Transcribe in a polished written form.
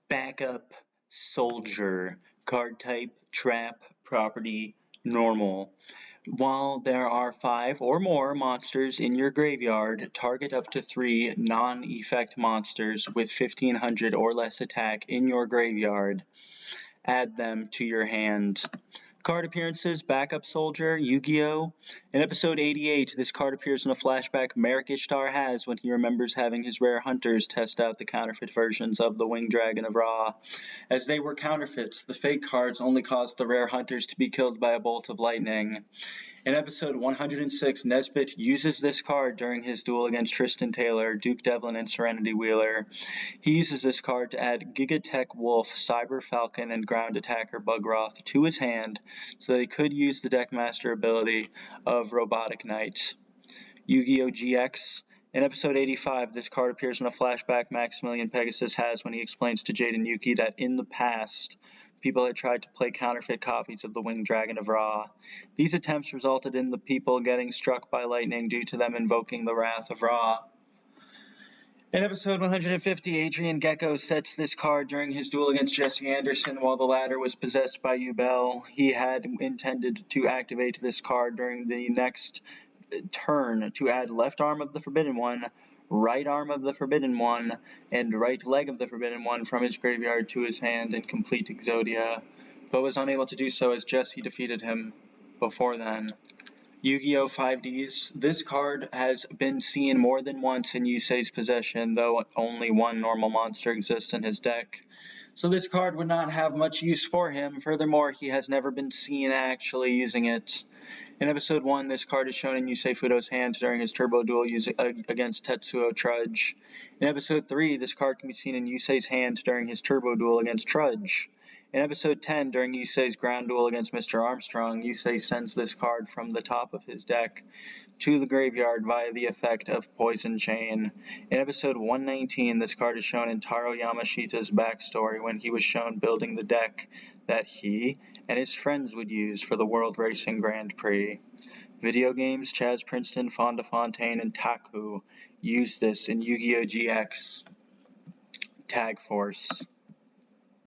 Backup Soldier. Card type Trap. Property Normal. While there are 5 or more monsters in your graveyard, target up to 3 non-effect monsters with 1500 or less attack in your graveyard. Add them to your hand. Card appearances: Backup Soldier, Yu-Gi-Oh! In episode 88, this card appears in a flashback Merrick Ishtar has when he remembers having his rare hunters test out the counterfeit versions of the Winged Dragon of Ra. As they were counterfeits, the fake cards only caused the rare hunters to be killed by a bolt of lightning. In episode 106, Nesbit uses this card during his duel against Tristan Taylor, Duke Devlin, and Serenity Wheeler. He uses this card to add Gigatech Wolf, Cyber Falcon, and Ground Attacker Bugroth to his hand so that he could use the Deckmaster ability of Robotic Knight. Yu-Gi-Oh! GX. In episode 85, this card appears in a flashback Maximilian Pegasus has when he explains to Jade and Yuki that in the past, people had tried to play counterfeit copies of the Winged Dragon of Ra. These attempts resulted in the people getting struck by lightning due to them invoking the Wrath of Ra. In episode 150, Adrian Gecko sets this card during his duel against Jesse Anderson while the latter was possessed by Yubel. He had intended to activate this card during the next turn to add left arm of the Forbidden One, right arm of the Forbidden One, and right leg of the Forbidden One from his graveyard to his hand in complete Exodia, but was unable to do so as Jesse defeated him before then. Yu-Gi-Oh! 5Ds. This card has been seen more than once in Yusei's possession, though only one normal monster exists in his deck. So this card would not have much use for him. Furthermore, he has never been seen actually using it. In episode 1, this card is shown in Yusei Fudo's hand during his turbo duel against Tetsuo Trudge. In episode 3, this card can be seen in Yusei's hand during his turbo duel against Trudge. In episode 10, during Yusei's ground duel against Mr. Armstrong, Yusei sends this card from the top of his deck to the graveyard via the effect of Poison Chain. In episode 119, this card is shown in Taro Yamashita's backstory when he was shown building the deck that he and his friends would use for the World Racing Grand Prix. Video games: Chaz Princeton, Fonda Fontaine, and Taku use this in Yu-Gi-Oh! GX. Tag Force.